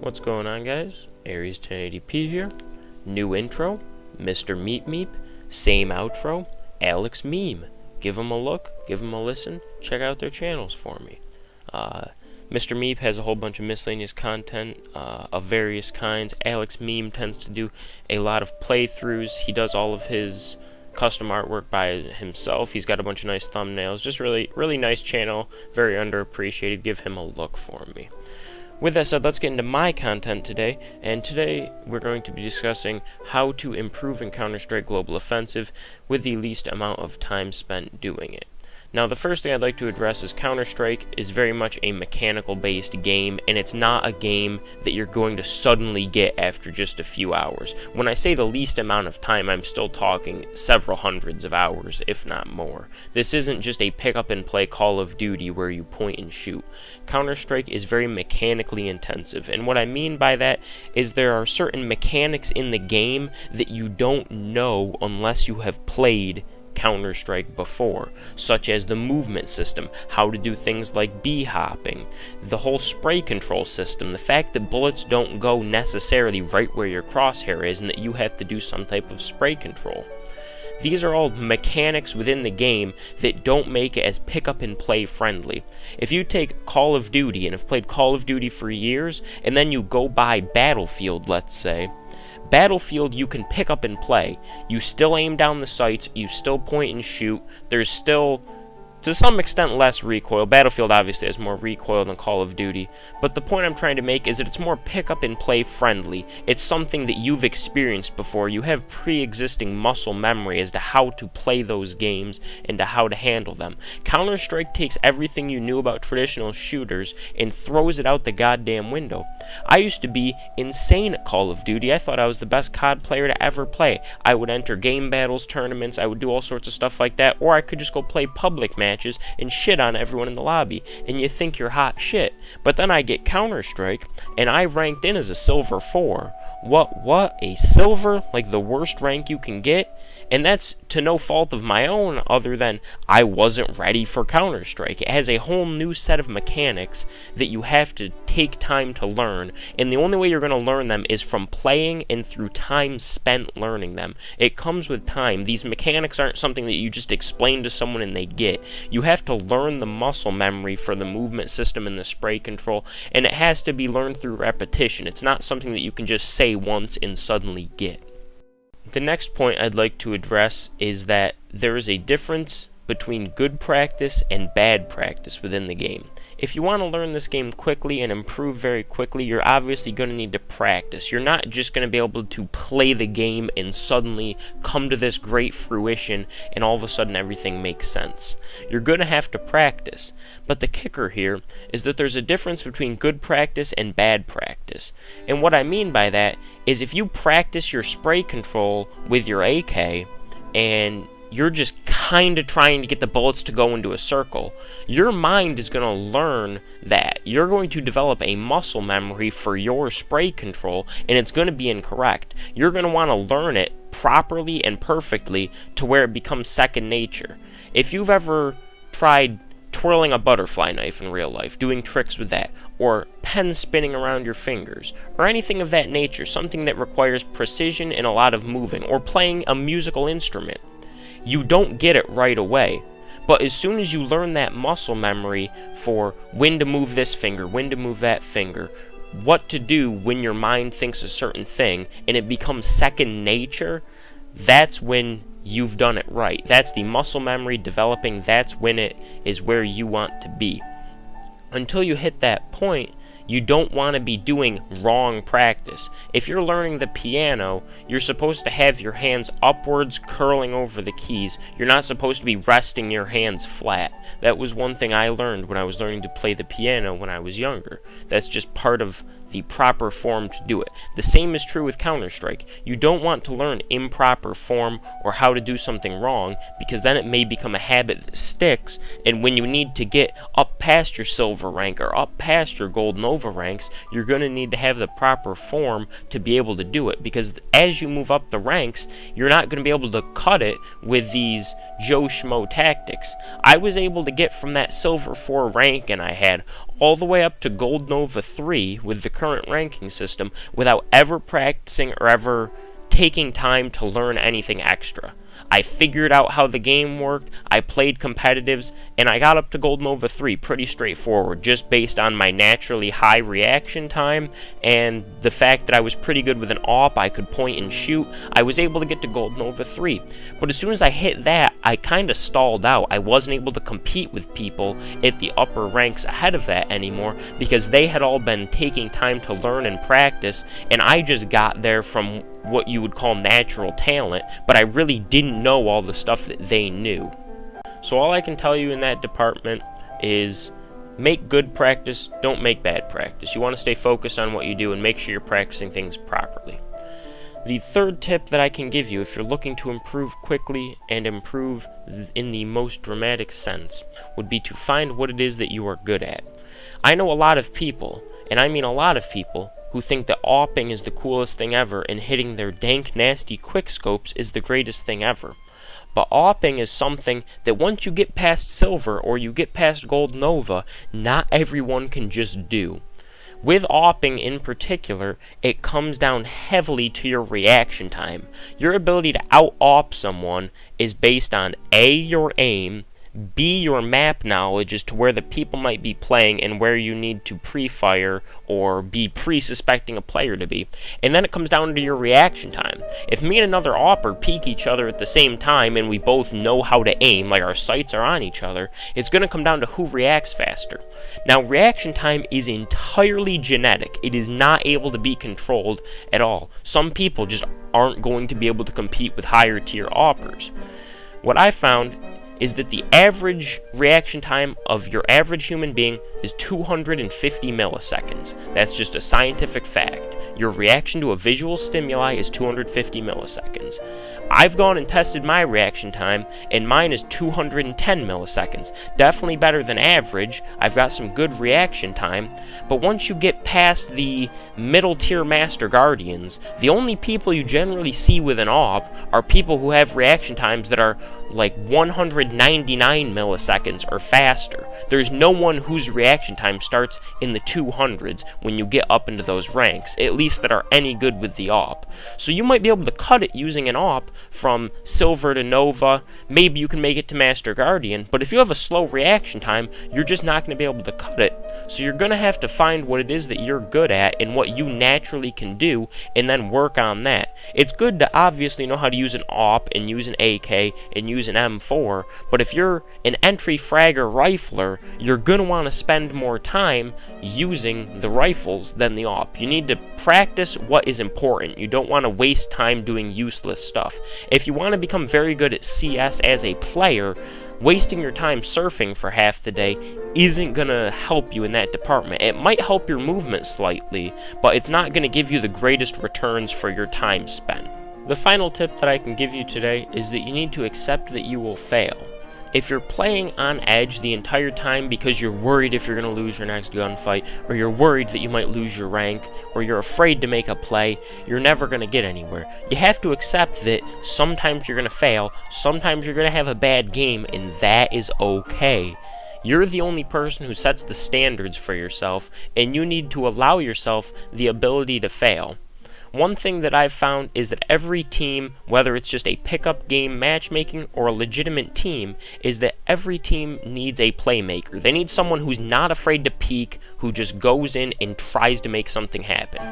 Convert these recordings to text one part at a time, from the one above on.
What's going on, guys? Aries 1080p here. New intro, Mr. Meep Meep. Same outro, Alex Meme. Give them a look, give them a listen, check out their channels for me. Mr. Meep has a whole bunch of miscellaneous content of various kinds. Alex Meme tends to do a lot of playthroughs. He does all of his custom artwork by himself. He's got a bunch of nice thumbnails. Just really nice channel. Very underappreciated. Give him a look for me. With that said, let's get into my content today, and today we're going to be discussing how to improve in Counter-Strike Global Offensive with the least amount of time spent doing it. Now, the first thing I'd like to address is Counter-Strike is very much a mechanical-based game, and it's not a game that you're going to suddenly get after just a few hours. When I say the least amount of time, I'm still talking several hundreds of hours, if not more. This isn't just a pick-up-and-play Call of Duty where you point and shoot. Counter-Strike is very mechanically intensive, and what I mean by that is there are certain mechanics in the game that you don't know unless you have played Counter-Strike before, such as the movement system, how to do things like B-hopping, the whole spray control system, the fact that bullets don't go necessarily right where your crosshair is and that you have to do some type of spray control. These are all mechanics within the game that don't make it as pick-up-and-play friendly. If you take Call of Duty and have played Call of Duty for years, and then you go buy Battlefield, let's say, Battlefield you can pick up and play. You still aim down the sights, you still point and shoot, there's still, to some extent, less recoil. Battlefield obviously has more recoil than Call of Duty, but the point I'm trying to make is that it's more pick-up-and-play friendly. It's something that you've experienced before. You have pre-existing muscle memory as to how to play those games and to how to handle them. Counter-Strike takes everything you knew about traditional shooters and throws it out the goddamn window. I used to be insane at Call of Duty. I thought I was the best COD player to ever play. I would enter game battles, tournaments, I would do all sorts of stuff like that, or I could just go play public matches and shit on everyone in the lobby, and you think you're hot shit. But then I get Counter-Strike, and I ranked in as a silver 4. What? A silver? Like the worst rank you can get? And that's to no fault of my own other than I wasn't ready for Counter-Strike. It has a whole new set of mechanics that you have to take time to learn, and the only way you're going to learn them is from playing and through time spent learning them. It comes with time. These mechanics aren't something that you just explain to someone and they get. You have to learn the muscle memory for the movement system and the spray control, and it has to be learned through repetition. It's not something that you can just say once and suddenly get. The next point I'd like to address is that there is a difference between good practice and bad practice within the game. If you want to learn this game quickly and improve very quickly, you're obviously going to need to practice. You're not just going to be able to play the game and suddenly come to this great fruition and all of a sudden everything makes sense. You're going to have to practice. But the kicker here is that there's a difference between good practice and bad practice. And what I mean by that is if you practice your spray control with your AK and you're just kind of trying to get the bullets to go into a circle, your mind is going to learn that. You're going to develop a muscle memory for your spray control, and it's going to be incorrect. You're going to want to learn it properly and perfectly to where it becomes second nature. If you've ever tried twirling a butterfly knife in real life, doing tricks with that, or pen spinning around your fingers, or anything of that nature, something that requires precision and a lot of moving, or playing a musical instrument, you don't get it right away. But as soon as you learn that muscle memory for when to move this finger, when to move that finger, what to do when your mind thinks a certain thing, and it becomes second nature, that's when you've done it right. That's the muscle memory developing. That's when it is where you want to be. Until you hit that point, you don't want to be doing wrong practice. If you're learning the piano, you're supposed to have your hands upwards, curling over the keys. You're not supposed to be resting your hands flat. That was one thing I learned when I was learning to play the piano when I was younger. That's just part of the proper form to do it. The same is true with Counter-Strike. You don't want to learn improper form or how to do something wrong, because then it may become a habit that sticks, and when you need to get up past your silver rank or up past your gold Nova ranks, you're going to need to have the proper form to be able to do it, because as you move up the ranks, you're not going to be able to cut it with these Joe Schmo tactics. I was able to get from that silver 4 rank and I had all the way up to gold Nova 3 with the current ranking system without ever practicing or ever taking time to learn anything extra. I figured out how the game worked, I played competitives, and I got up to Gold Nova 3 pretty straightforward, just based on my naturally high reaction time and the fact that I was pretty good with an AWP, I could point and shoot. I was able to get to Gold Nova 3. But as soon as I hit that, I kind of stalled out. I wasn't able to compete with people at the upper ranks ahead of that anymore because they had all been taking time to learn and practice, and I just got there from what you would call natural talent, but I really didn't know all the stuff that they knew. So all I can tell you in that department is make good practice, don't make bad practice. You want to stay focused on what you do and make sure you're practicing things properly. The third tip that I can give you if you're looking to improve quickly and improve in the most dramatic sense would be to find what it is that you are good at. I know a lot of people, and I mean a lot of people, who think that AWPing is the coolest thing ever and hitting their dank, nasty quickscopes is the greatest thing ever. But AWPing is something that once you get past Silver or you get past Gold Nova, not everyone can just do. With AWPing in particular, it comes down heavily to your reaction time. Your ability to out-AWP someone is based on A, your aim, B, your map knowledge as to where the people might be playing and where you need to pre-fire or be pre-suspecting a player to be. And then it comes down to your reaction time. If me and another AWPer peek each other at the same time and we both know how to aim, like our sights are on each other, it's going to come down to who reacts faster. Now, reaction time is entirely genetic. It is not able to be controlled at all. Some people just aren't going to be able to compete with higher tier AWPers. What I found is that the average reaction time of your average human being is 250 milliseconds. That's just a scientific fact. Your reaction to a visual stimuli is 250 milliseconds. I've gone and tested my reaction time, and mine is 210 milliseconds. Definitely better than average. I've got some good reaction time, but once you get past the middle tier Master Guardians, the only people you generally see with an AWP are people who have reaction times that are like 199 milliseconds or faster. There's no one whose reaction time starts in the 200s when you get up into those ranks, at least that are any good with the AWP. So you might be able to cut it using an AWP from Silver to Nova. Maybe you can make it to Master Guardian, but if you have a slow reaction time, you're just not going to be able to cut it. So you're going to have to find what it is that you're good at and what you naturally can do, and then work on that. It's good to obviously know how to use an AWP and use an AK and use an M4, but if you're an entry fragger rifler, you're going to want to spend more time using the rifles than the AWP. You need to practice what is important. You don't want to waste time doing useless stuff. If you want to become very good at CS as a player, wasting your time surfing for half the day isn't going to help you in that department. It might help your movement slightly, but it's not going to give you the greatest returns for your time spent. The final tip that I can give you today is that you need to accept that you will fail. If you're playing on edge the entire time because you're worried if you're going to lose your next gunfight, or you're worried that you might lose your rank, or you're afraid to make a play, you're never going to get anywhere. You have to accept that sometimes you're going to fail, sometimes you're going to have a bad game, and that is okay. You're the only person who sets the standards for yourself, and you need to allow yourself the ability to fail. One thing that I've found is that every team, whether it's just a pickup game matchmaking or a legitimate team, is that every team needs a playmaker. They need someone who's not afraid to peek, who just goes in and tries to make something happen.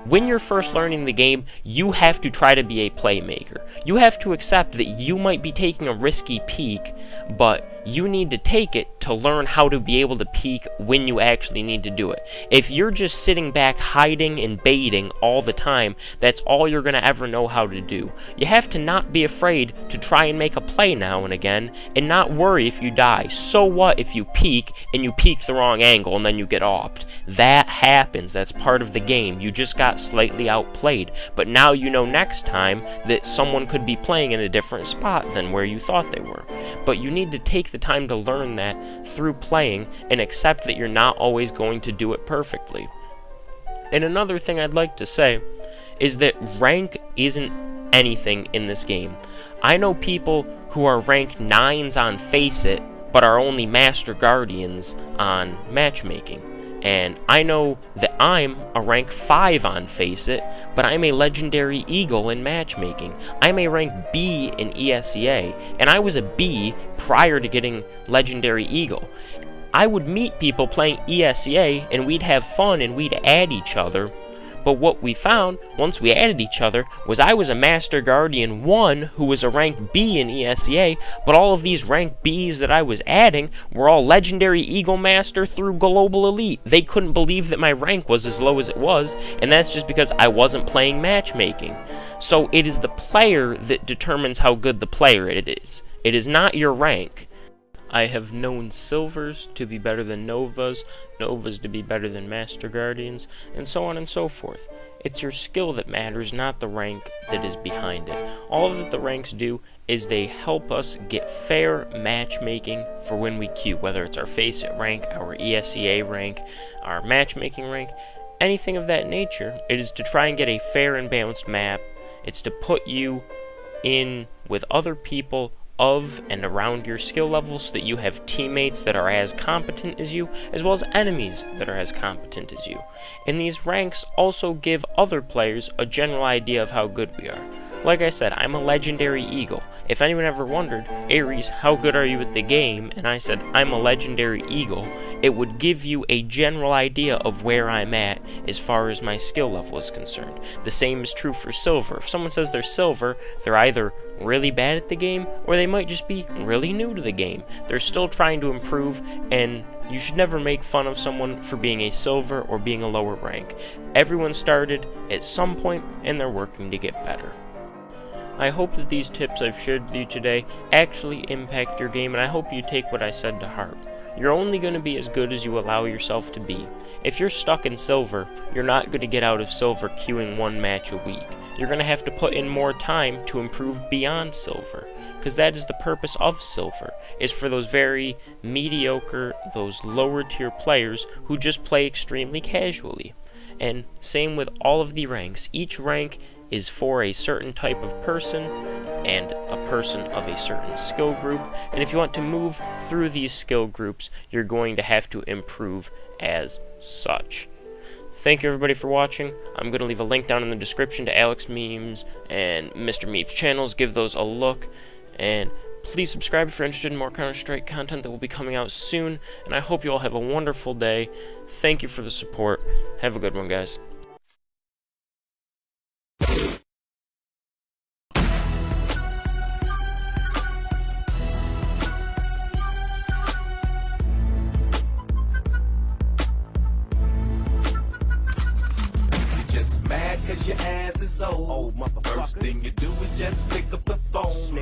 When you're first learning the game, you have to try to be a playmaker. You have to accept that you might be taking a risky peek, but you need to take it to learn how to be able to peek when you actually need to do it. If you're just sitting back hiding and baiting all the time, that's all you're going to ever know how to do. You have to not be afraid to try and make a play now and again, and not worry if you die. So what if you peek and you peeked the wrong angle and then you get offed? That happens. That's part of the game. You just got slightly outplayed, but now you know next time that someone could be playing in a different spot than where you thought they were. But you need to take the time to learn that through playing and accept that you're not always going to do it perfectly. And another thing I'd like to say is that rank isn't anything in this game. I know people who are rank 9s on Face It, but are only Master Guardians on matchmaking. And I know that I'm a rank 5 on Face It, but I'm a legendary eagle in matchmaking. I'm a rank B in ESEA, and I was a B prior to getting legendary eagle. I would meet people playing ESEA, and we'd have fun, and we'd add each other. But what we found, once we added each other, was I was a Master Guardian 1 who was a rank B in ESEA, but all of these rank Bs that I was adding were all Legendary Eagle Master through Global Elite. They couldn't believe that my rank was as low as it was, and that's just because I wasn't playing matchmaking. So it is the player that determines how good the player it is. It is not your rank. I have known Silvers to be better than Novas, Novas to be better than Master Guardians, and so on and so forth. It's your skill that matters, not the rank that is behind it. All that the ranks do is they help us get fair matchmaking for when we queue, whether it's our Face It rank, our ESEA rank, our matchmaking rank, anything of that nature. It is to try and get a fair and balanced map. It's to put you in with other people of and around your skill level so that you have teammates that are as competent as you, as well as enemies that are as competent as you. And these ranks also give other players a general idea of how good we are. Like I said, I'm a legendary eagle. If anyone ever wondered, Aries, how good are you at the game? And I said, I'm a legendary eagle, it would give you a general idea of where I'm at as far as my skill level is concerned. The same is true for silver. If someone says they're silver, they're either really bad at the game, or they might just be really new to the game. They're still trying to improve, and you should never make fun of someone for being a silver or being a lower rank. Everyone started at some point, and they're working to get better. I hope that these tips I've shared with you today actually impact your game, and I hope you take what I said to heart. You're only going to be as good as you allow yourself to be. If you're stuck in silver, you're not going to get out of silver queuing one match a week. You're going to have to put in more time to improve beyond silver, because that is the purpose of silver, is for those very mediocre, those lower tier players who just play extremely casually. And same with all of the ranks. Each rank is for a certain type of person and a person of a certain skill group, and if you want to move through these skill groups, you're going to have to improve as such. Thank you everybody for watching. I'm going to leave a link down in the description to Alex Memes and Mr. Meep's channels. Give those a look, and please subscribe if you're interested in more Counter-Strike content that will be coming out soon, and I hope you all have a wonderful day. Thank you for the support. Have a good one, guys. Mad cause your ass is old, motherfucker. First thing you do is just pick up the phone.